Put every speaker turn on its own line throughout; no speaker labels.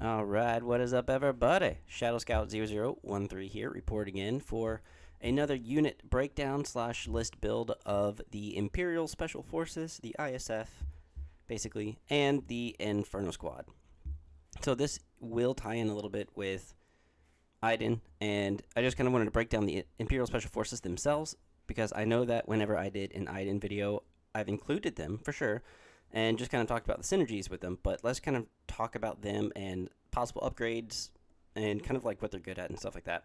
Alright, what is up everybody? Shadow Scout 0013 here, reporting in for another unit breakdown slash list build of the Imperial Special Forces, the ISF, basically, and the Inferno Squad. So this will tie in a little bit with Iden, and I just kind of wanted to break down the Imperial Special Forces themselves, because I know that whenever I did an Iden video, I've included them, for sure, and just kind of talked about the synergies with them, but let's kind of talk about them and possible upgrades and kind of like what they're good at and stuff like that.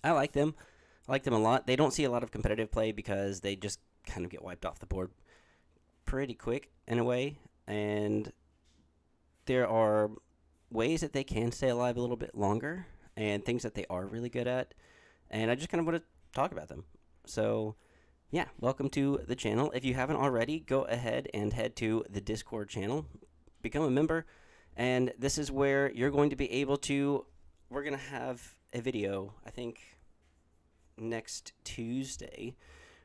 I like them. I like them a lot. They don't see a lot of competitive play because they just kind of get wiped off the board pretty quick in a way, and there are ways that they can stay alive a little bit longer and things that they are really good at, and I just kind of want to talk about them. So yeah, welcome to the channel. If you haven't already, go ahead and head to the Discord channel, become a member, and this is where you're going to be able to, we're going to have a video, I think next Tuesday,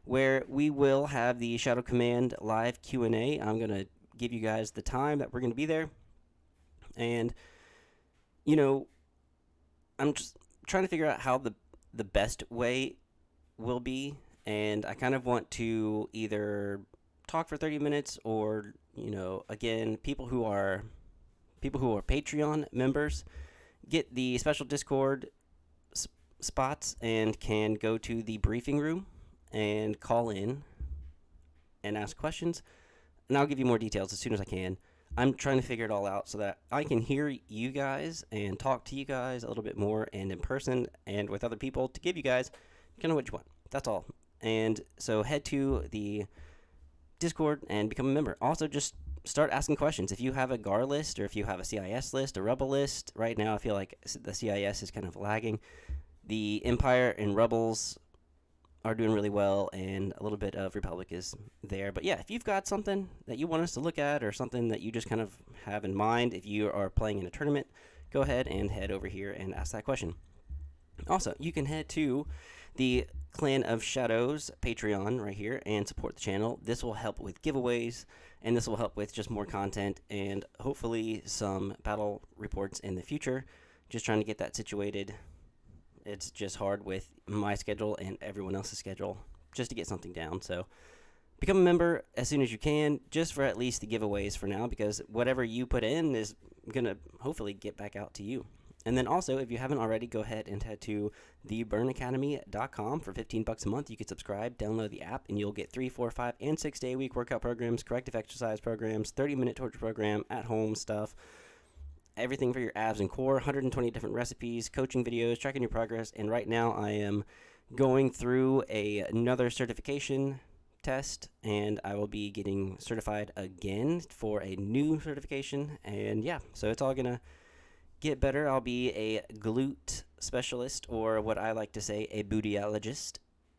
where we will have the Shadow Command live Q&A. I'm going to give you guys the time that we're going to be there, and you know, I'm just trying to figure out how the best way will be, and I kind of want to either talk for 30 minutes or, you know, again, people who are Patreon members get the special Discord spots and can go to the briefing room and call in and ask questions, and I'll give you more details as soon as I can. I'm trying to figure it all out so that I can hear you guys and talk to you guys a little bit more and in person and with other people to give you guys kind of what you want. That's all. And so head to the Discord and become a member. Also, just start asking questions. If you have a GAR list or if you have a CIS list, a Rebel list, right now I feel like the CIS is kind of lagging. The Empire and Rebels are doing really well, and a little bit of Republic is there. But yeah, if you've got something that you want us to look at or something that you just kind of have in mind, if you are playing in a tournament, go ahead and head over here and ask that question. Also, you can head to the Clan of Shadows Patreon right here and support the channel. This will help with giveaways, and this will help with just more content and hopefully some battle reports in the future. Just trying to get that situated. It's just hard with my schedule and everyone else's schedule just to get something down. So become a member as soon as you can, just for at least the giveaways for now, because whatever you put in is going to hopefully get back out to you. And then also, if you haven't already, go ahead and head to theburnacademy.com for $15 a month. You can subscribe, download the app, and you'll get 3, 4, 5, and 6 day a week workout programs, corrective exercise programs, 30-minute torture program, at-home stuff, everything for your abs and core, 120 different recipes, coaching videos, tracking your progress. And right now I am going through another certification test, and I will be getting certified again for a new certification. And yeah, so it's all going to get better. I'll be a glute specialist, or what I like to say, a bootyologist.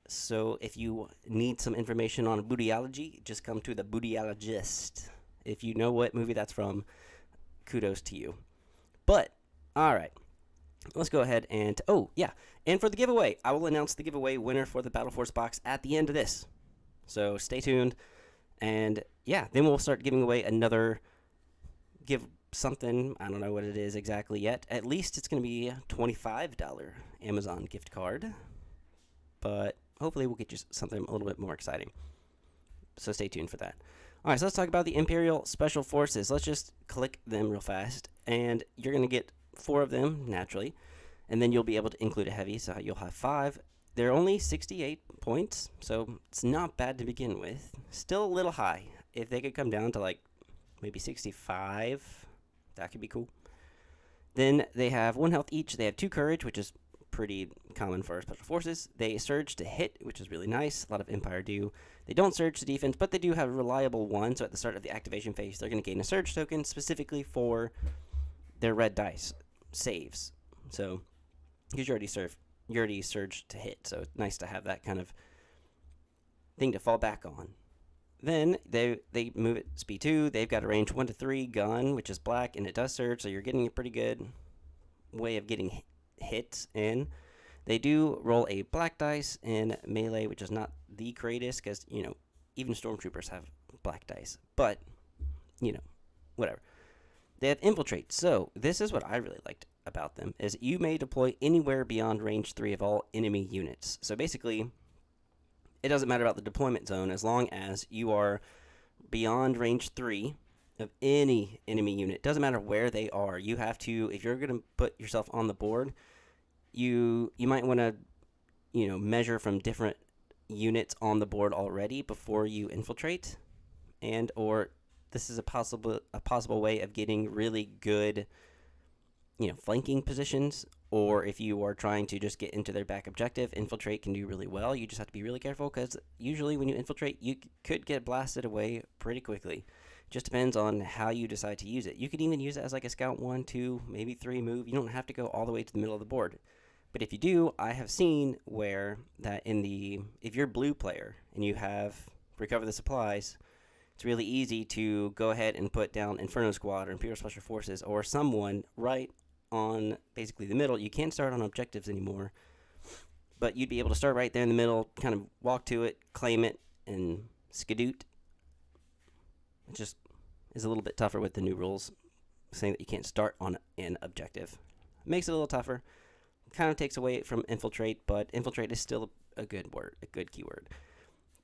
So if you need some information on bootyology, just come to the bootyologist. If you know what movie that's from, kudos to you. But all right, let's go ahead and oh yeah, and for the giveaway, I will announce the giveaway winner for the Battle Force box at the end of this, so stay tuned. And yeah, then we'll start giving away another give something. I don't know what it is exactly yet. At least it's going to be a $25 Amazon gift card, but hopefully we'll get you something a little bit more exciting, so stay tuned for that. All right, so let's talk about the Imperial Special Forces. Let's just click them real fast, and you're going to get 4 of them, naturally, and then you'll be able to include a heavy, so you'll have 5. They're only 68 points, so it's not bad to begin with. Still a little high. If they could come down to, like, maybe 65, that could be cool. Then they have 1 health each. They have 2 courage, which is pretty common for Special Forces. They surge to hit, which is really nice. A lot of Empire do. They don't surge to defense, but they do have a reliable 1, so at the start of the activation phase, they're going to gain a surge token specifically for their red dice saves. So, because you already surged to hit, so it's nice to have that kind of thing to fall back on. Then they move at speed 2. They've got a range 1 to 3 gun, which is black, and it does surge, so you're getting a pretty good way of getting hits in. They do roll a black dice in melee, which is not the greatest, because, you know, even stormtroopers have black dice, but, you know, whatever. They have infiltrate. So this is what I really liked about them is you may deploy anywhere beyond range 3 of all enemy units. So basically, it doesn't matter about the deployment zone as long as you are beyond range 3 of any enemy unit. Doesn't matter where they are. You have to, if you're going to put yourself on the board, you might want to, measure from different units on the board already before you infiltrate, and or this is a possible way of getting really good, flanking positions. Or if you are trying to just get into their back objective, infiltrate can do really well. You just have to be really careful because usually when you infiltrate, you could get blasted away pretty quickly. Just depends on how you decide to use it. You could even use it as like a scout 1, 2, maybe 3 move. You don't have to go all the way to the middle of the board. But if you do, I have seen where that if you're blue player and you have recover the supplies, it's really easy to go ahead and put down Inferno Squad or Imperial Special Forces or someone right on basically the middle. You can't start on objectives anymore, but you'd be able to start right there in the middle, kind of walk to it, claim it, and skadoot. It just is a little bit tougher with the new rules, saying that you can't start on an objective. It makes it a little tougher. Kind of takes away from infiltrate, but infiltrate is still a good word, a good keyword.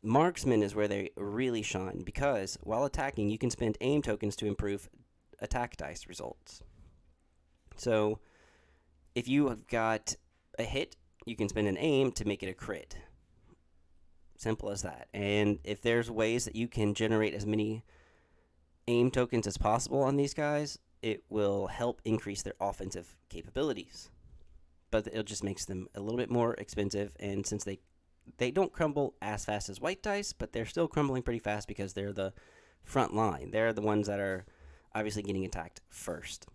Marksman is where they really shine because while attacking, you can spend aim tokens to improve attack dice results. So if you have got a hit, you can spend an aim to make it a crit. Simple as that. And if there's ways that you can generate as many aim tokens as possible on these guys, it will help increase their offensive capabilities. But it just makes them a little bit more expensive, and since they don't crumble as fast as white dice, but they're still crumbling pretty fast because they're the front line. They're the ones that are obviously getting attacked first.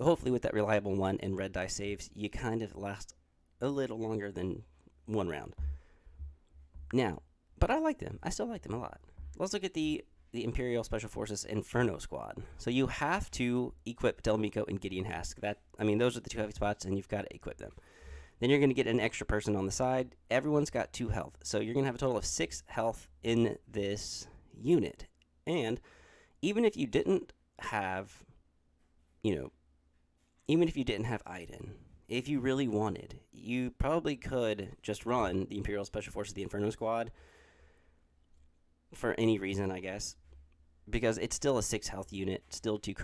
Hopefully with that reliable 1 and red dice saves, you kind of last a little longer than 1 round. Now, but I like them. I still like them a lot. Let's look at the Imperial Special Forces Inferno Squad. So you have to equip Del Miko and Gideon Hask. Those are the 2 heavy spots, and you've got to equip them. Then you're going to get an extra person on the side. Everyone's got 2 health. So you're going to have a total of 6 health in this unit. And even if you didn't have, Iden, if you really wanted, you probably could just run the Imperial Special Forces, the Inferno Squad, for any reason, I guess, because it's still a 6 health unit, still 3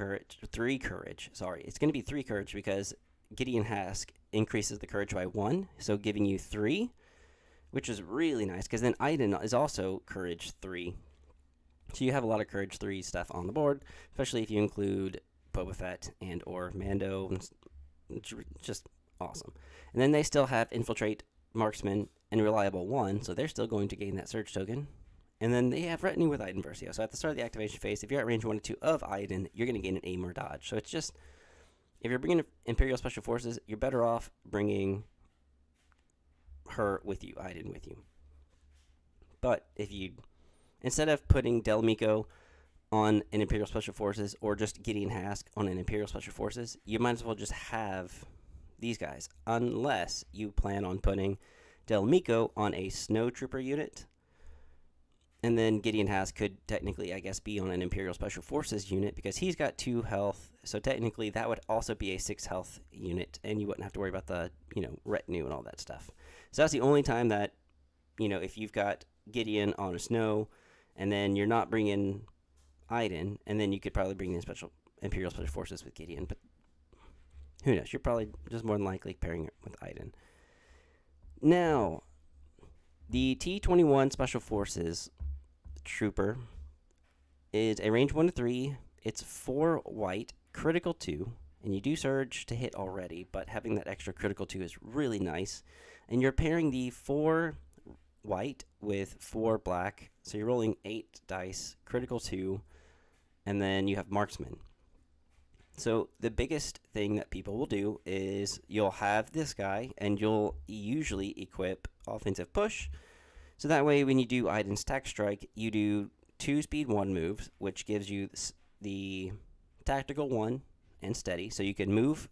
courage. It's going to be 3 courage because Gideon Hask increases the courage by 1, so giving you 3, which is really nice because then Iden is also courage 3. So you have a lot of courage 3 stuff on the board, especially if you include Boba Fett and or Mando. Just awesome. And then they still have infiltrate, marksman, and reliable 1, so they're still going to gain that surge token. And then they have retinue with Iden Versio. So at the start of the activation phase, if you're at range 1 or 2 of Iden, you're going to gain an aim or dodge. So it's just, if you're bringing Imperial Special Forces, you're better off bringing her with you, Iden with you. But if you, instead of putting Del Miko on an Imperial Special Forces or just Gideon Hask on an Imperial Special Forces, you might as well just have these guys, unless you plan on putting Del Miko on a Snow Trooper unit. And then Gideon Hask could technically, I guess, be on an Imperial Special Forces unit because he's got 2 health. So technically that would also be a 6 health unit, and you wouldn't have to worry about the, retinue and all that stuff. So that's the only time that, if you've got Gideon on a Snow and then you're not bringing Iden, and then you could probably bring in Imperial Special Forces with Gideon, but who knows? You're probably just more than likely pairing it with Iden. Now, the T-21 Special Forces Trooper is a range 1 to 3. It's 4 white, critical 2, and you do surge to hit already, but having that extra critical 2 is really nice. And you're pairing the 4 white with 4 black, so you're rolling 8 dice, critical 2, and then you have marksman. So the biggest thing that people will do is you'll have this guy, and you'll usually equip offensive push. So that way, when you do Iden's Tack Strike, you do 2 speed 1 moves, which gives you the tactical 1 and steady. So you can move,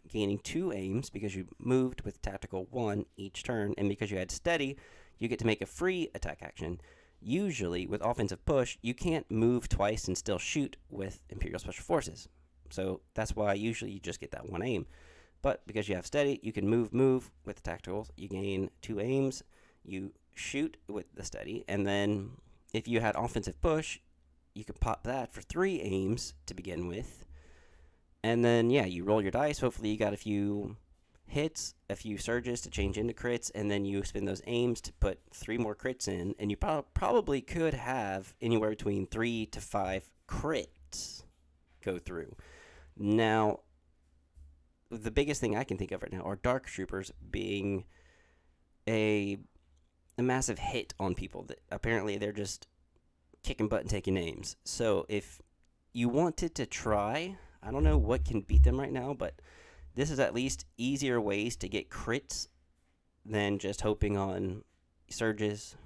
gaining 2 aims because you moved with tactical 1 each turn, and because you had steady, you get to make a free attack action. Usually, with offensive push, you can't move twice and still shoot with Imperial Special Forces. So that's why usually you just get that one aim. But because you have steady, you can move with the tacticals. You gain 2 aims. You shoot with the steady. And then if you had offensive push, you could pop that for 3 aims to begin with. And then, yeah, you roll your dice. Hopefully you got a few hits, a few surges to change into crits, and then you spend those aims to put 3 more crits in, and you probably could have anywhere between 3 to 5 crits go through. Now, the biggest thing I can think of right now are Dark Troopers being a massive hit on people. That apparently they're just kicking butt and taking names. So if you wanted to try, I don't know what can beat them right now, but this is at least easier ways to get crits than just hoping on surges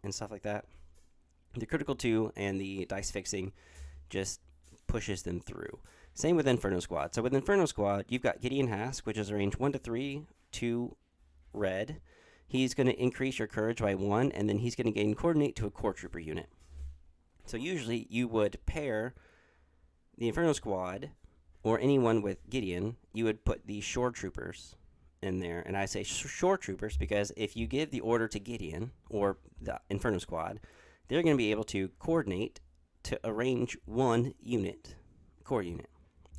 and stuff like that. The critical 2 and the dice fixing just pushes them through. Same with Inferno Squad. So with Inferno Squad, you've got Gideon Hask, which is a range 1 to 3, 2 red. He's going to increase your courage by 1, and then he's going to gain coordinate to a core trooper unit. So usually you would pair the Inferno Squad or anyone with Gideon, you would put the shore troopers in there. And I say shore troopers because if you give the order to Gideon or the Inferno Squad, they're going to be able to coordinate to a range 1 unit, core unit.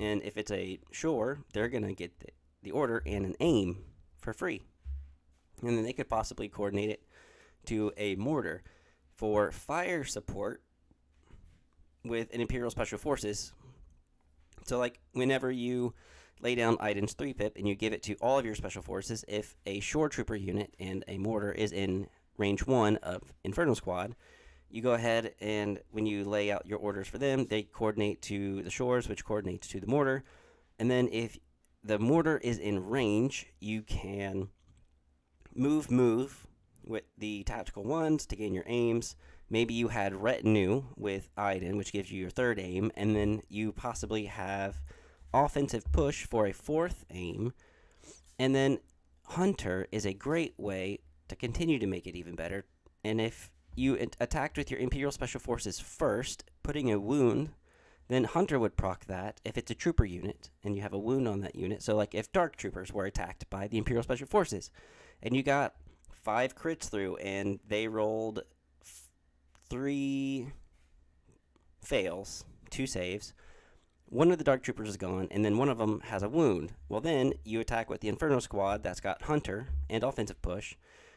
And if it's a shore, they're going to get the order and an aim for free. And then they could possibly coordinate it to a mortar. For fire support with an Imperial Special Forces, so, like, whenever you lay down Iden's 3-pip and you give it to all of your special forces, if a shore trooper unit and a mortar is in range 1 of Inferno Squad, you go ahead and when you lay out your orders for them, they coordinate to the shores, which coordinates to the mortar. And then if the mortar is in range, you can move with the tactical ones to gain your aims. Maybe you had retinue with Iden, which gives you your 3rd aim, and then you possibly have offensive push for a 4th aim. And then Hunter is a great way to continue to make it even better. And if you attacked with your Imperial Special Forces first, putting a wound, then Hunter would proc that if it's a trooper unit and you have a wound on that unit. So, like, if Dark Troopers were attacked by the Imperial Special Forces and you got 5 crits through and they rolled 3 fails, 2 saves, one of the Dark Troopers is gone, and then one of them has a wound. Well, then you attack with the Inferno Squad that's got Hunter and offensive push,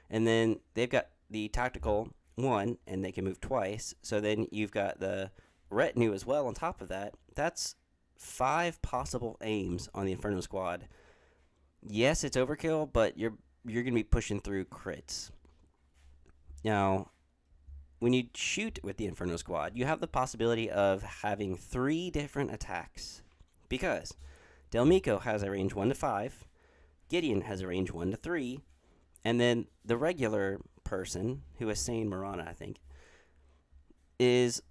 and then they've got the tactical 1, and they can move twice, so then you've got the retinue as well on top of that. That's 5 possible aims on the Inferno Squad. Yes, it's overkill, but you're going to be pushing through crits. Now, when you shoot with the Inferno Squad, you have the possibility of having 3 different attacks. Because Delmico has a range 1 to 5, Gideon has a range 1 to 3, and then the regular person, who is Sane Marana, I think, is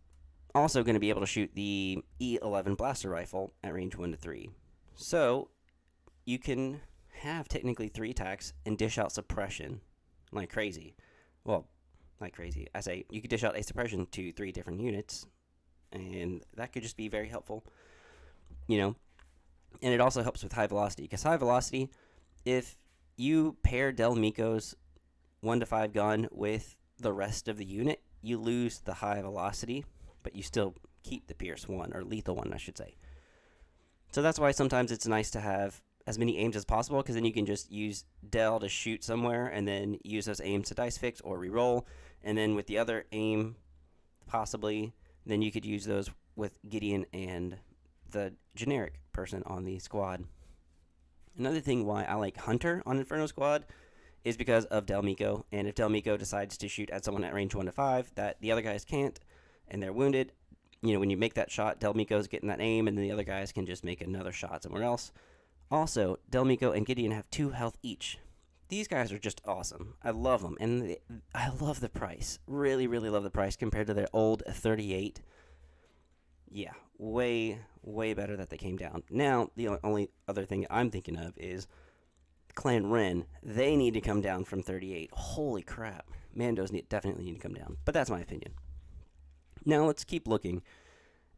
also going to be able to shoot the E11 blaster rifle at range 1 to 3. So you can have technically 3 attacks and dish out suppression like crazy. Well, like crazy. I say you could dish out a suppression to 3 different units, and that could just be very helpful, you know. And it also helps with high velocity, because high velocity, if you pair Del Mico's 1 to 5 gun with the rest of the unit, you lose the high velocity, but you still keep the Pierce 1, or lethal 1, I should say. So that's why sometimes it's nice to have as many aims as possible, because then you can just use Del to shoot somewhere and then use those aims to dice fix or reroll. And then with the other aim, possibly, then you could use those with Gideon and the generic person on the squad. Another thing why I like Hunter on Inferno Squad is because of Del Mico. And if Del Mico decides to shoot at someone at range 1 to 5 that the other guys can't and they're wounded, you know, when you make that shot, Del Mico's getting that aim, and then the other guys can just make another shot somewhere else. Also, Del Mico and Gideon have 2 health each. These guys are just awesome. I love them, and I love the price. Really, really love the price compared to their old 38. Yeah, way, way better that they came down. Now, the only other thing I'm thinking of is Clan Ren. They need to come down from 38. Holy crap. Mandos definitely need to come down. But that's my opinion. Now let's keep looking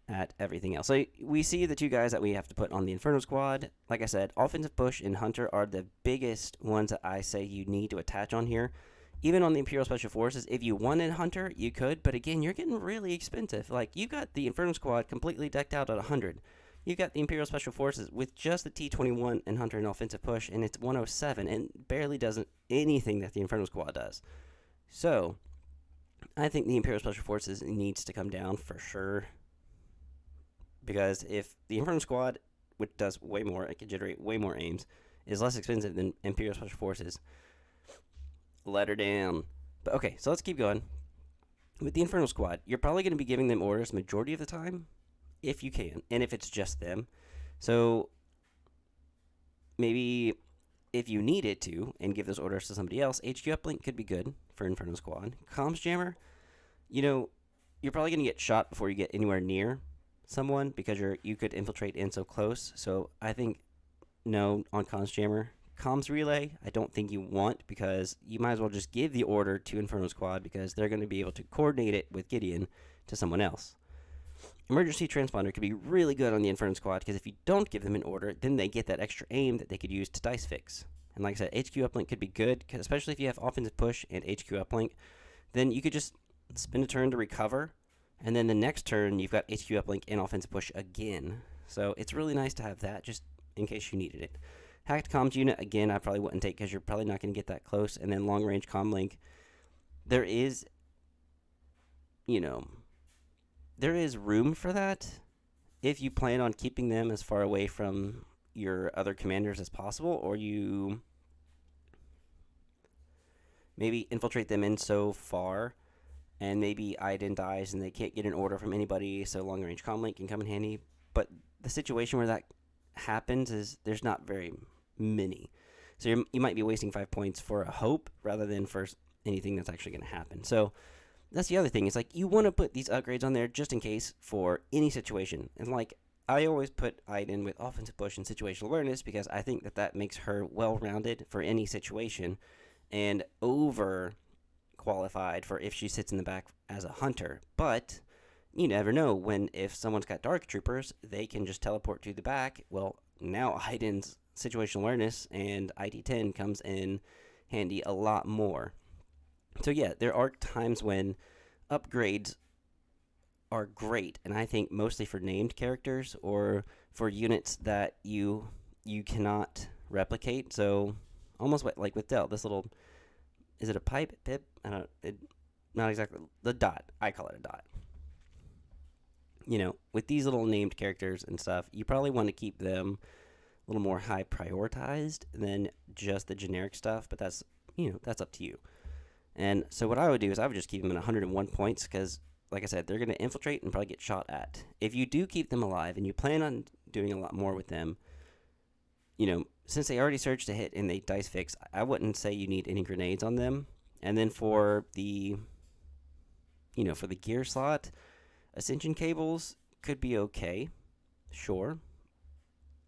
at everything else. So we see the two guys that we have to put on the Inferno squad. Like I said, offensive push and Hunter are the biggest ones that I say you need to attach on here. Even on the Imperial Special Forces, if you wanted Hunter, you could, but again, you're getting really expensive. Like, you got the Inferno squad completely decked out at 100. You got the Imperial Special Forces with just the T-21 and Hunter and offensive push, and it's 107, and barely does anything that the Inferno squad does. So, I think the Imperial Special Forces needs to come down for sure. Because if the Inferno squad, which does way more, it can generate way more aims, is less expensive than Imperial Special Forces, let her down. But okay, so let's keep going. With the Inferno squad, you're probably going to be giving them orders majority of the time, if you can, and if it's just them. So maybe if you needed to and give those orders to somebody else, HQ uplink could be good for Inferno squad. Comms jammer, you're probably going to get shot before you get anywhere near someone because you could infiltrate in so close. So I think no on comms jammer. Comms relay, I don't think you want because you might as well just give the order to Inferno squad because they're going to be able to coordinate it with Gideon to someone else. Emergency transponder could be really good on the Inferno squad because if you don't give them an order, then they get that extra aim that they could use to dice fix. And like I said, HQ uplink could be good, especially if you have offensive push and HQ uplink. Then you could just spend a turn to recover, and then the next turn you've got HQ uplink and offensive push again. So it's really nice to have that just in case you needed it. Hacked comms unit, again, I probably wouldn't take because you're probably not going to get that close. And then long range comm link, there is room for that if you plan on keeping them as far away from your other commanders as possible, or you maybe infiltrate them in so far and maybe Iden dies and they can't get an order from anybody, so long range comm link can come in handy. But the situation where that happens is there's not very many. So you might be wasting 5 points for a hope rather than for anything that's actually going to happen. So that's the other thing. It's like you want to put these upgrades on there just in case for any situation. And like I always put Iden with offensive push and situational awareness because I think that makes her well-rounded for any situation and over qualified for if she sits in the back as a hunter. But you never know if someone's got dark troopers, they can just teleport to the back. Well, now Iden's situational awareness and IT-10 comes in handy a lot more. So yeah, there are times when upgrades are great, and I think mostly for named characters or for units that you cannot replicate. So almost like with Del, this little, is it a pipe, pip? I don't know, not exactly, the dot, I call it a dot. With these little named characters and stuff, you probably want to keep them a little more high prioritized than just the generic stuff, but that's up to you. And so what I would do is I would just keep them at 101 points because, like I said, they're going to infiltrate and probably get shot at. If you do keep them alive and you plan on doing a lot more with them, since they already surge to hit and they dice fix, I wouldn't say you need any grenades on them. And then for the gear slot, ascension cables could be okay, sure.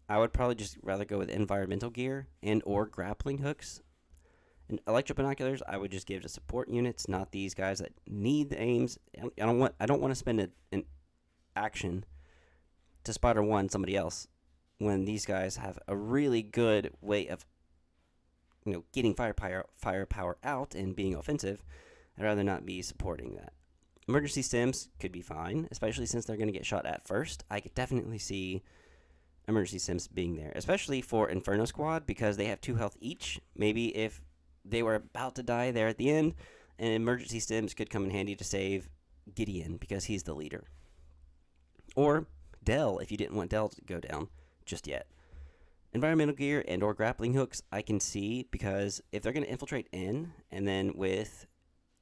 I would probably just rather go with environmental gear and or grappling hooks. And electro binoculars, I would just give to support units, not these guys that need the aims. I don't want to spend an action to spotter one somebody else when these guys have a really good way of getting firepower out and being offensive. I'd rather not be supporting that. Emergency sims could be fine, especially since they're going to get shot at first. I could definitely see emergency sims being there, especially for Inferno squad because they have 2 health each. Maybe if they were about to die there at the end, and emergency sims could come in handy to save Gideon because he's the leader. Or Del, if you didn't want Del to go down just yet. Environmental gear and or grappling hooks I can see because if they're going to infiltrate in, and then with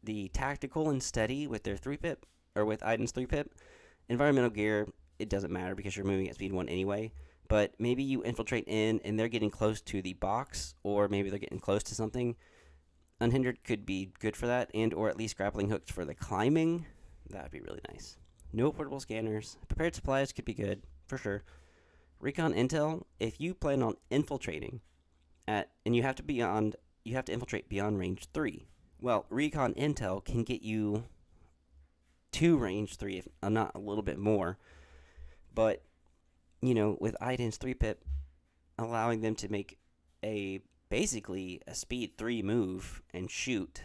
the tactical and steady with their 3-pip, or with Iden's 3-pip, environmental gear, it doesn't matter because you're moving at speed 1 anyway. But maybe you infiltrate in and they're getting close to the box, or maybe they're getting close to something. Unhindered could be good for that, and or at least grappling hooks for the climbing. That would be really nice. No portable scanners. Prepared supplies could be good, for sure. Recon intel, if you plan on infiltrating and you have to infiltrate beyond range 3, Well, recon intel can get you to range 3, if not a little bit more. But, with Iden's 3-pip, allowing them to make a basically a speed 3 move and shoot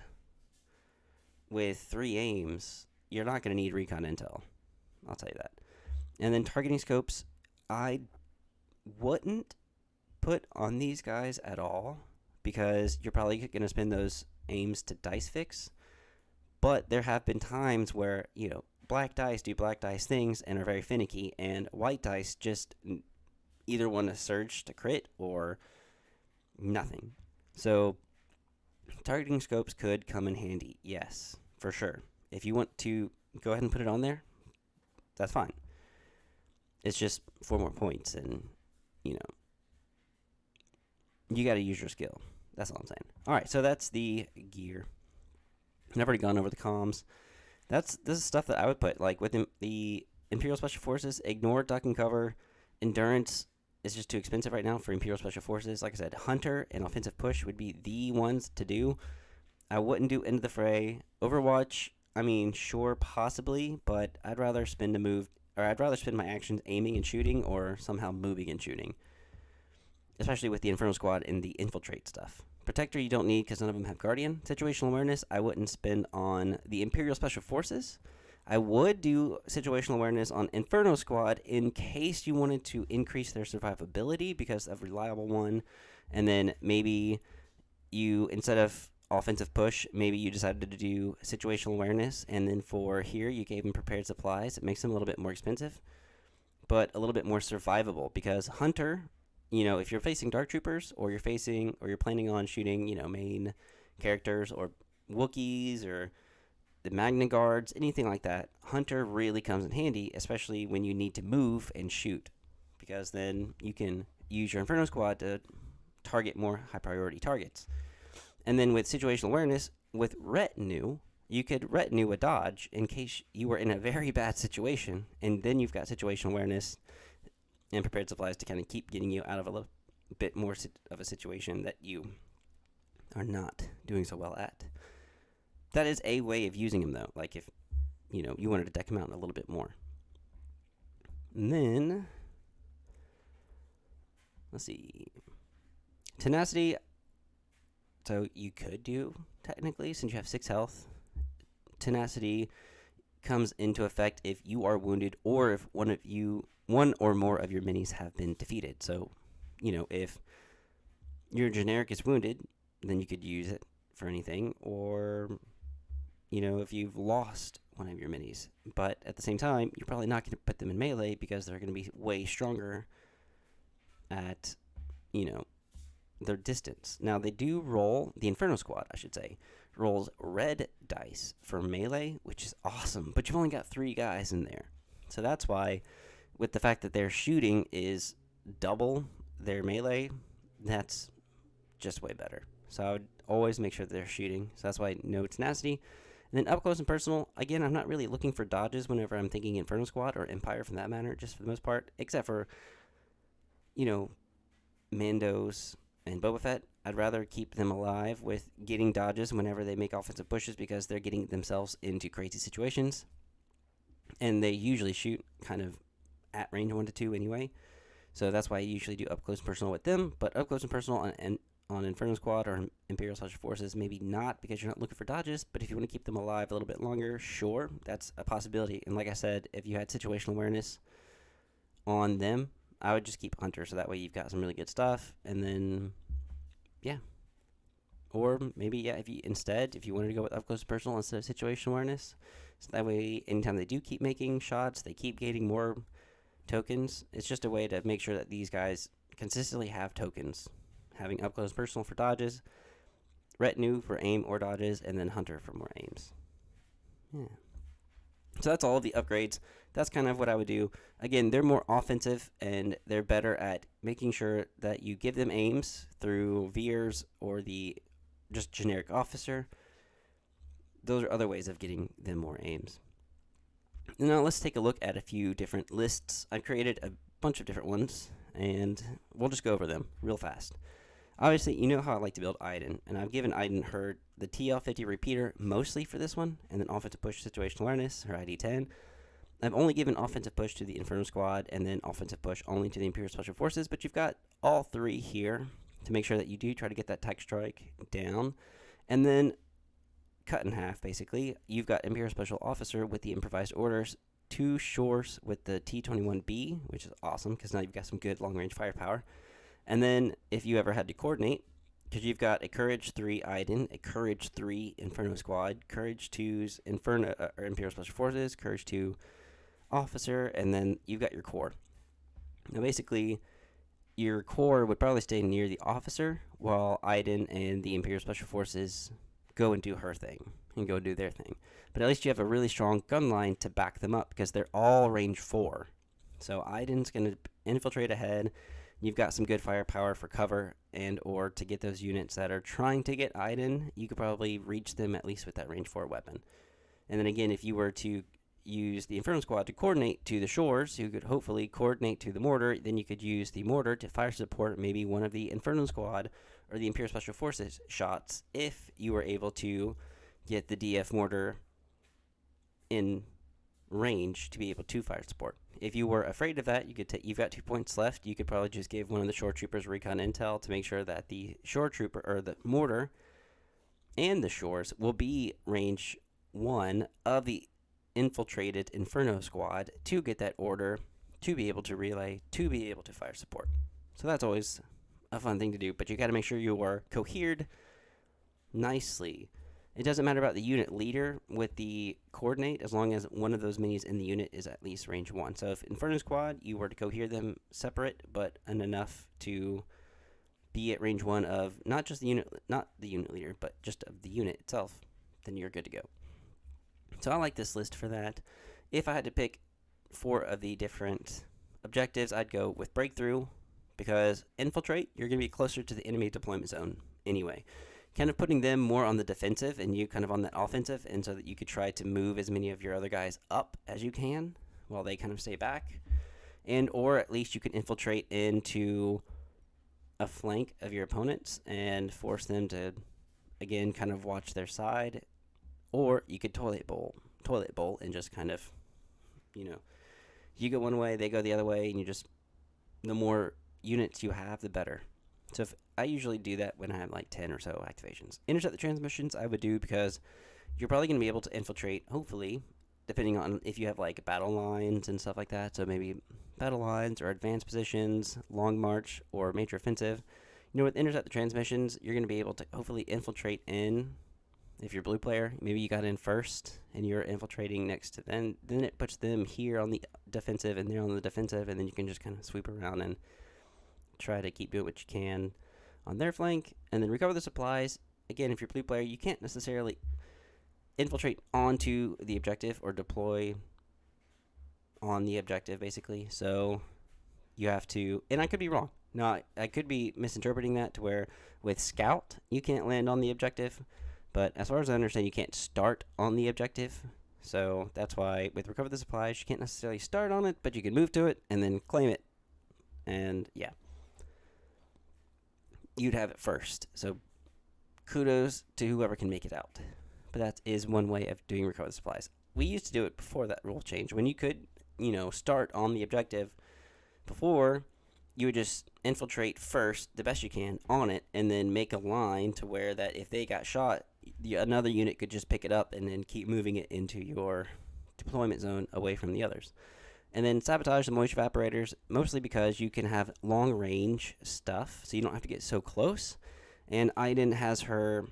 with 3 aims, you're not going to need recon intel. I'll tell you that. And then targeting scopes, I wouldn't put on these guys at all because you're probably going to spend those aims to dice fix. But there have been times where, black dice do black dice things and are very finicky, and white dice just either want to surge to crit or nothing. So targeting scopes could come in handy, yes, for sure. If you want to go ahead and put it on there, that's fine. It's just 4 more points, and, you got to use your skill. That's all I'm saying. All right, so that's the gear. I've already gone over the comms. This is stuff that I would put, like, with the Imperial Special Forces. Ignore duck and cover. Endurance is just too expensive right now for Imperial Special Forces. Like I said, Hunter and Offensive Push would be the ones to do. I wouldn't do End of the Fray. Overwatch, I mean, sure, possibly, but I'd rather spend my actions aiming and shooting or somehow moving and shooting. Especially with the Inferno Squad and the Infiltrate stuff. Protector you don't need because none of them have Guardian. Situational Awareness I wouldn't spend on the Imperial Special Forces. I would do Situational Awareness on Inferno Squad in case you wanted to increase their survivability because of Reliable One. And then maybe you, instead of Offensive Push, maybe you decided to do Situational Awareness. And then for here, you gave them Prepared Supplies. It makes them a little bit more expensive, but a little bit more survivable because Hunter, if you're facing Dark Troopers or you're planning on shooting, main characters or Wookiees or the Magna Guards, anything like that, Hunter really comes in handy, especially when you need to move and shoot, because then you can use your Inferno Squad to target more high priority targets. And then with Situational Awareness, with Retinue, you could retinue a dodge in case you were in a very bad situation, and then you've got Situational Awareness and Prepared Supplies to kind of keep getting you out of a little bit more of a situation that you are not doing so well at. That is a way of using him, though. Like if, you wanted to deck him out a little bit more. And then, let's see. Tenacity. So you could do, technically, since you have 6 health. Tenacity comes into effect if you are wounded or if one or more of your minis have been defeated. So, if your generic is wounded, then you could use it for anything, or, if you've lost one of your minis. But at the same time, you're probably not going to put them in melee because they're going to be way stronger at, their distance. Now, they do roll, the Inferno Squad, I should say, rolls red dice for melee, which is awesome, but you've only got 3 guys in there. So that's why, with the fact that their shooting is double their melee, that's just way better. So I would always make sure that they're shooting. So that's why no tenacity. And then up close and personal, again, I'm not really looking for dodges whenever I'm thinking Inferno Squad or Empire for that matter, just for the most part, except for, Mandos and Boba Fett. I'd rather keep them alive with getting dodges whenever they make offensive pushes because they're getting themselves into crazy situations. And they usually shoot kind of at range 1 to 2 anyway. So that's why I usually do up close and personal with them. But up close and personal on Inferno Squad or Imperial Special Forces, maybe not because you're not looking for dodges. But if you want to keep them alive a little bit longer, sure, that's a possibility. And like I said, if you had situational awareness on them, I would just keep Hunter. So that way you've got some really good stuff. And then, yeah. Or maybe, yeah, if you wanted to go with up close and personal instead of situational awareness, so that way anytime they do keep making shots, they keep gaining more tokens. It's just a way to make sure that these guys consistently have tokens. Having up close personal for dodges, retinue for aim or dodges, and then Hunter for more aims. Yeah. So that's all of the upgrades. That's kind of what I would do. Again, they're more offensive, and they're better at making sure that you give them aims through Veers or the just generic officer. Those are other ways of getting them more aims. Now let's take a look at a few different lists. I've created a bunch of different ones, and we'll just go over them real fast. Obviously, you know how I like to build Iden, and I've given Iden her the TL50 repeater mostly for this one, and then offensive push situational awareness, her ID 10. I've only given offensive push to the Inferno squad, and then offensive push only to the Imperial Special Forces, but you've got all three here to make sure that you do try to get that tech strike down. And then cut in half, basically. You've got Imperial Special Officer with the improvised orders, 2 Shores with the T-21B, which is awesome because now you've got some good long-range firepower. And then if you ever had to coordinate, because you've got a Courage 3 Iden, a Courage 3 Inferno Squad, Courage 2's Inferno or Imperial Special Forces, Courage 2 Officer, and then you've got your core. Now basically, your core would probably stay near the officer while Iden and the Imperial Special Forces go and do her thing and go do their thing. But at least you have a really strong gun line to back them up because they're all range 4. So Iden's going to infiltrate ahead. You've got some good firepower for cover and or to get those units that are trying to get Iden. You could probably reach them at least with that range 4 weapon. And then again, if you were to use the Inferno squad to coordinate to the Shores, you could hopefully coordinate to the mortar. Then you could use the mortar to fire support maybe one of the Inferno squad or the Imperial Special Forces shots if you were able to get the DF mortar in range to be able to fire support. If you were afraid of that, you could you've got 2 points left. You could probably just give one of the shore troopers recon intel to make sure that the shore trooper or the mortar and the Shores will be range 1 of the infiltrated Inferno squad to get that order, to be able to relay, to be able to fire support. So that's always a fun thing to do, but you got to make sure you are cohered nicely. It doesn't matter about the unit leader with the coordinate as long as one of those minis in the unit is at least range 1. So if Inferno squad, you were to cohere them separate, but enough to be at range 1 of not just the unit, not the unit leader, but just of the unit itself, then you're good to go. So I like this list for that. If I had to pick 4 of the different objectives, I'd go with Breakthrough, because Infiltrate, you're going to be closer to the enemy deployment zone anyway. Kind of putting them more on the defensive and you kind of on the offensive, and so that you could try to move as many of your other guys up as you can while they kind of stay back. And or at least you can infiltrate into a flank of your opponents and force them to, again, kind of watch their side. Or you could toilet bowl and just kind of, you go one way, they go the other way, and you just, the more units you have, the better. So if I usually do that when I have like 10 or so activations. Intercept the transmissions I would do because you're probably going to be able to infiltrate, hopefully, depending on if you have like battle lines and stuff like that. So maybe battle lines or advanced positions, long march, or major offensive. With intercept the transmissions, you're going to be able to hopefully infiltrate in. If you're blue player, maybe you got in first and you're infiltrating next to them. Then it puts them here on the defensive and they're on the defensive, and then you can just kind of sweep around and try to keep doing what you can on their flank, and then recover the supplies. Again, if you're blue player, you can't necessarily infiltrate onto the objective or deploy on the objective, basically. So you have to, and I could be wrong. No, I could be misinterpreting that to where with Scout, you can't land on the objective. But as far as I understand, you can't start on the objective. So that's why with Recover the Supplies, you can't necessarily start on it, but you can move to it and then claim it. And yeah, you'd have it first. So kudos to whoever can make it out. But that is one way of doing Recover the Supplies. We used to do it before that rule change. When you could, start on the objective before, you would just infiltrate first, the best you can, on it, and then make a line to where that if they got shot, another unit could just pick it up and then keep moving it into your deployment zone away from the others. And then sabotage the moisture evaporators, mostly because you can have long range stuff, so you don't have to get so close. And Iden has her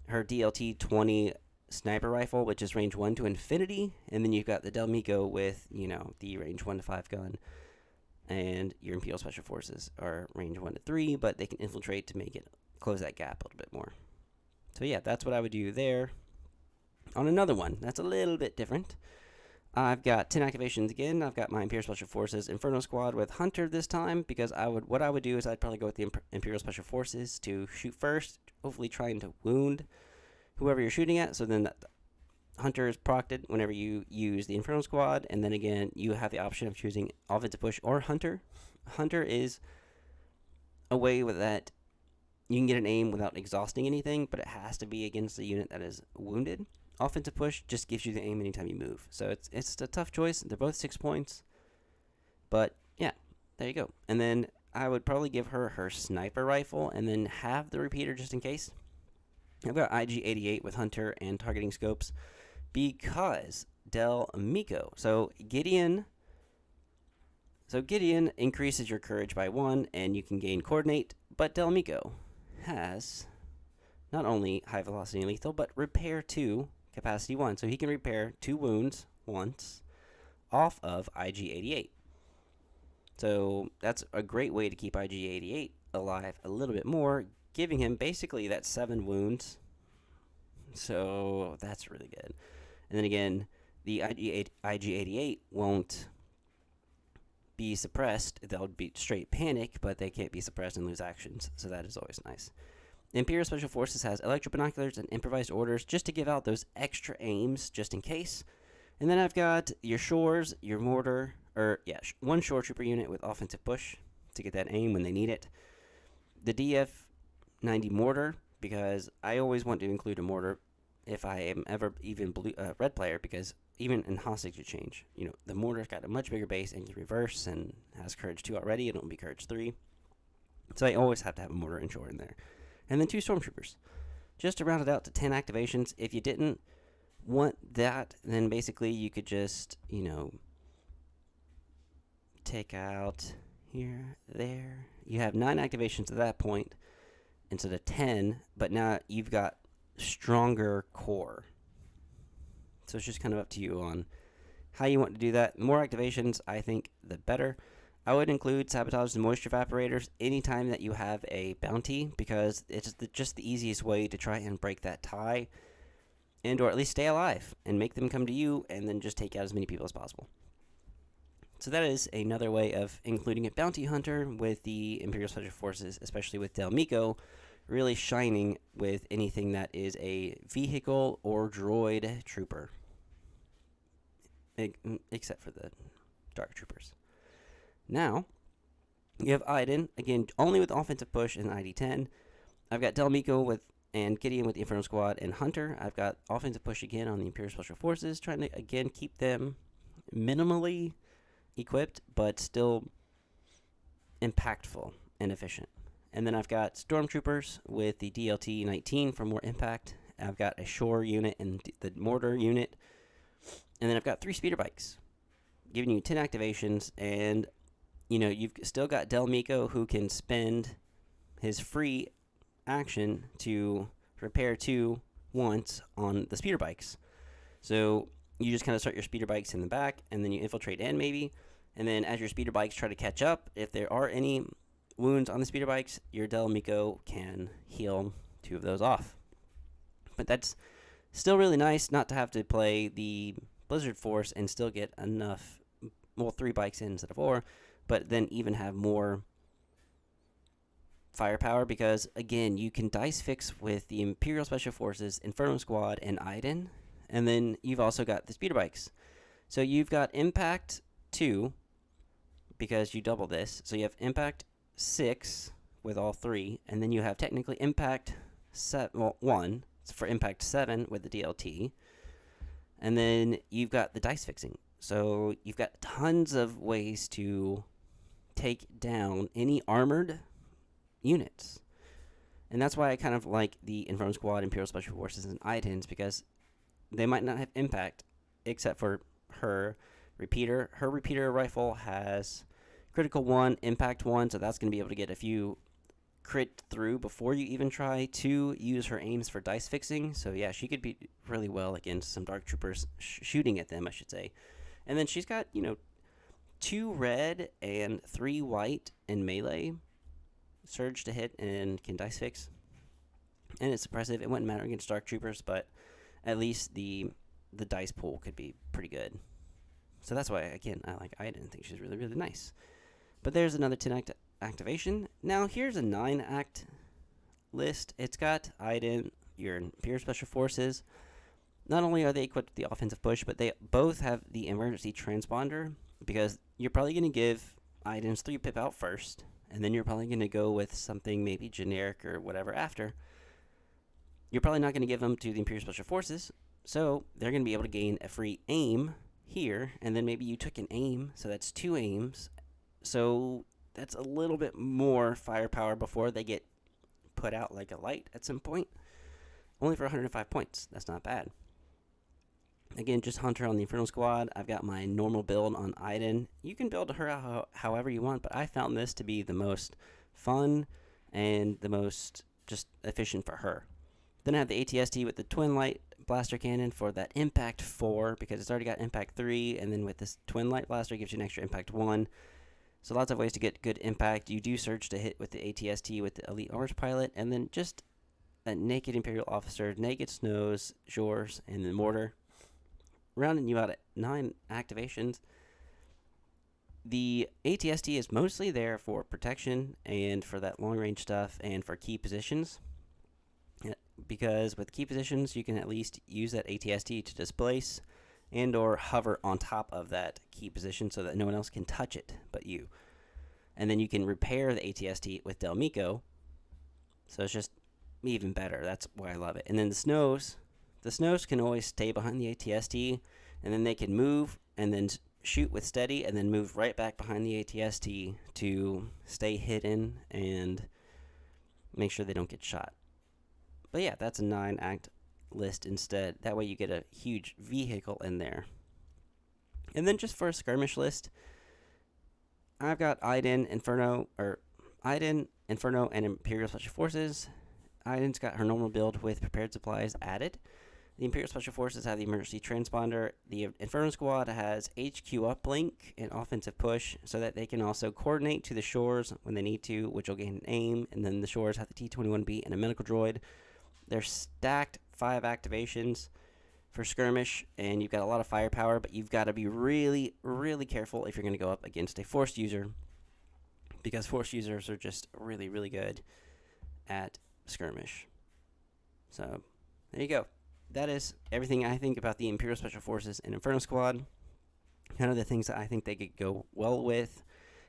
DLT 20 sniper rifle, which is range 1 to infinity, and then you've got the Del Mico with, the range 1 to 5 gun. And your Imperial Special Forces are range 1 to 3, but they can infiltrate to make it close that gap a little bit more. So yeah, that's what I would do there. On another one, that's a little bit different. I've got 10 activations again. I've got my Imperial Special Forces Inferno Squad with Hunter this time, because what I would do is I'd probably go with the Imperial Special Forces to shoot first, hopefully trying to wound whoever you're shooting at, so then that Hunter is procted whenever you use the Inferno Squad, and then again, you have the option of choosing Offensive Push or Hunter. Hunter is a way with that you can get an aim without exhausting anything, but it has to be against a unit that is wounded. Offensive push just gives you the aim anytime you move. So it's a tough choice. They're both 6 points. But yeah, there you go. And then I would probably give her her sniper rifle and then have the repeater just in case. I've got IG-88 with Hunter and targeting scopes because Del Miko. So Gideon increases your courage by 1 and you can gain coordinate, but Del Miko has not only high velocity and lethal, but repair 2, capacity 1. So he can repair 2 wounds once off of IG-88. So that's a great way to keep IG-88 alive a little bit more, giving him basically that 7 wounds. So that's really good. And then again, the IG-88 won't be suppressed. They'll be straight panic, but they can't be suppressed and lose actions. So that is always nice. Imperial Special Forces has electro binoculars and improvised orders just to give out those extra aims just in case. And then I've got your shores, your mortar, one shore trooper unit with offensive push to get that aim when they need it. The DF-90 mortar, because I always want to include a mortar if I am ever even red player, because even in hostage exchange, the mortar's got a much bigger base and can reverse and has courage 2 already. It won't be courage 3. So I always have to have a mortar and shore in there. And then 2 stormtroopers, just to round it out to 10 activations. If you didn't want that, then basically you could just, take out here, there. You have 9 activations at that point instead of 10, but now you've got stronger core. So it's just kind of up to you on how you want to do that. The more activations, I think, the better. I would include sabotage and moisture evaporators anytime that you have a bounty, because it's just the easiest way to try and break that tie, and or at least stay alive and make them come to you, and then just take out as many people as possible. So that is another way of including a bounty hunter with the Imperial Special Forces, especially with Del Miko, really shining with anything that is a vehicle or droid trooper, except for the Dark Troopers. Now, you have Iden, again, only with offensive push and ID-10. I've got Del Miko and Gideon with the Inferno Squad and Hunter. I've got offensive push again on the Imperial Special Forces, trying to, again, keep them minimally equipped, but still impactful and efficient. And then I've got Stormtroopers with the DLT-19 for more impact. I've got a Shore unit and the Mortar unit. And then I've got 3 speeder bikes, giving you 10 activations. And, you've still got Del Miko, who can spend his free action to repair 2 once on the speeder bikes. So you just kind of start your speeder bikes in the back, and then you infiltrate in maybe. And then as your speeder bikes try to catch up, if there are any wounds on the speeder bikes, your Del Miko can heal 2 of those off. But that's still really nice not to have to play the Blizzard Force and still get enough, 3 bikes in instead of 4, but then even have more firepower, because again, you can dice fix with the Imperial Special Forces, Inferno Squad, and Iden, and then you've also got the speeder bikes. So you've got impact 2, because you double this, so you have impact 6 with all 3, and then you have technically impact 1 for impact 7 with the DLT, and then you've got the dice fixing. So you've got tons of ways to take down any armored units. And that's why I kind of like the Inferno Squad, Imperial Special Forces, and Idens, because they might not have impact except for her repeater. Her repeater rifle has critical 1, impact 1, so that's going to be able to get a few crit through before you even try to use her aims for dice fixing. So yeah, she could be really well against some Dark Troopers, shooting at them, I should say. And then she's got, 2 red and 3 white in melee. Surge to hit and can dice fix. And it's suppressive. It wouldn't matter against Dark Troopers, but at least the dice pool could be pretty good. So that's why, again, I didn't think she's really, really nice. But there's another 10 activation. Now here's a 9 act list. It's got Iden, your Imperial Special Forces. Not only are they equipped with the offensive push, but they both have the emergency transponder, because you're probably going to give Iden's 3 pip out first, and then you're probably going to go with something maybe generic or whatever after. You're probably not going to give them to the Imperial Special Forces, so they're going to be able to gain a free aim here, and then maybe you took an aim, so that's 2 aims. So that's a little bit more firepower before they get put out like a light at some point. Only for 105 points. That's not bad. Again, just Hunter on the Inferno squad. I've got my normal build on Iden. You can build her however you want, but I found this to be the most fun and the most just efficient for her. Then I have the ATST with the Twin Light Blaster Cannon for that Impact 4, because it's already got Impact 3, and then with this Twin Light Blaster, it gives you an extra Impact 1. So lots of ways to get good impact. You do surge to hit with the ATST with the Elite Armors Pilot, and then just a Naked Imperial Officer, Naked Snows, Shores, and the Mortar. Rounding you out at 9 activations. The ATST is mostly there for protection and for that long range stuff and for key positions. Because with key positions, you can at least use that ATST to displace and or hover on top of that key position so that no one else can touch it but you. And then you can repair the ATST with Del Mico. So it's just even better. That's why I love it. And then the snows can always stay behind the ATST, and then they can move and then shoot with steady and then move right back behind the ATST to stay hidden and make sure they don't get shot. But yeah, that's a 9-act list instead. That way you get a huge vehicle in there. And then just for a skirmish list, I've got Iden, Inferno, and Imperial Special Forces. Iden's got her normal build with prepared supplies added. The Imperial Special Forces have the emergency transponder. The Inferno squad has HQ uplink and offensive push so that they can also coordinate to the shores when they need to, which will gain an aim. And then the shores have the T-21B and a medical droid. They're stacked 5 activations for skirmish, and you've got a lot of firepower, but you've got to be really, really careful if you're going to go up against a force user, because force users are just really, really good at skirmish. So there you go. That is everything I think about the Imperial Special Forces and Inferno Squad. Kind of the things that I think they could go well with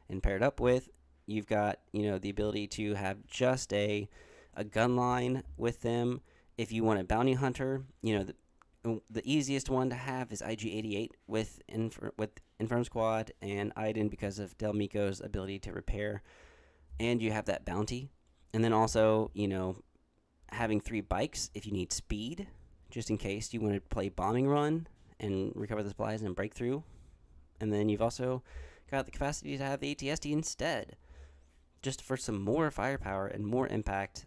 and paired up with. You've got, the ability to have just a gun line with them. If you want a bounty hunter, the easiest one to have is IG-88 with Inferno Squad and Iden because of Del Mico's ability to repair. And you have that bounty. And then also, having 3 bikes if you need speed, just in case you want to play bombing run and recover the supplies and break through. And then you've also got the capacity to have the ATST instead, just for some more firepower and more impact,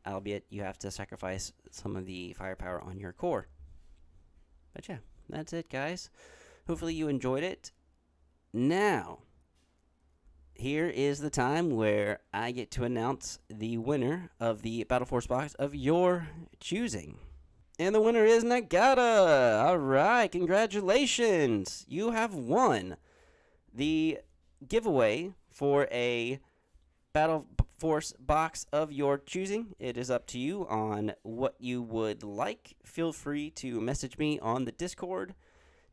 albeit you have to sacrifice some of the firepower on your core. But yeah, that's it, guys. Hopefully you enjoyed it. Now, here is the time where I get to announce the winner of the Battle Force box of your choosing. And the winner is Nagata. All right, congratulations. You have won the giveaway for a Battle Force box of your choosing. It is up to you on what you would like. Feel free to message me on the Discord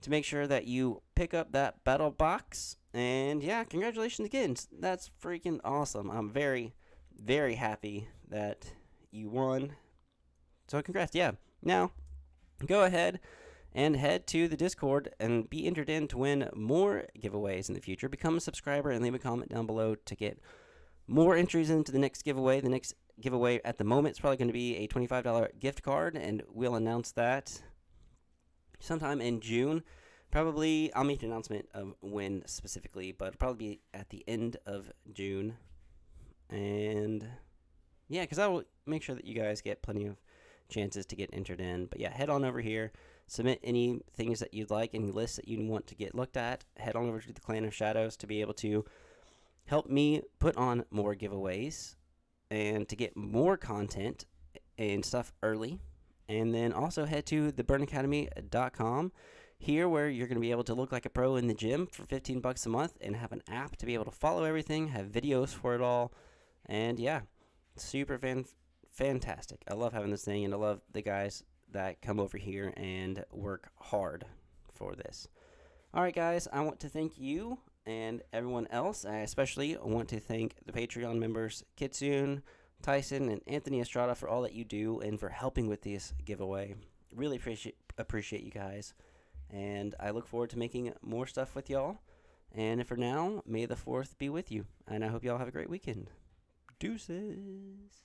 to make sure that you pick up that battle box. And yeah, congratulations again. That's freaking awesome. I'm very, very happy that you won. So congrats. Yeah. Now, go ahead and head to the Discord and be entered in to win more giveaways in the future. Become a subscriber and leave a comment down below to get more entries into the next giveaway. The next giveaway at the moment is probably going to be a $25 gift card, and we'll announce that sometime in June. Probably, I'll make an announcement of when specifically, but it'll probably be at the end of June. And yeah, because I will make sure that you guys get plenty of chances to get entered in. But yeah, head on over here, submit any things that you'd like, any lists that you want to get looked at. Head on over to the Clan of Shadows to be able to help me put on more giveaways and to get more content and stuff early. And then also head to theburnacademy.com here, where you're going to be able to look like a pro in the gym for $15 a month and have an app to be able to follow everything, have videos for it all. And yeah, super fantastic. I love having this thing, and I love the guys that come over here and work hard for this. All right, guys, I want to thank you And everyone else, I especially want to thank the Patreon members, Kitsune, Tyson, and Anthony Estrada for all that you do and for helping with this giveaway. Really appreciate you guys. And I look forward to making more stuff with y'all. And for now, may the 4th be with you. And I hope y'all have a great weekend. Deuces.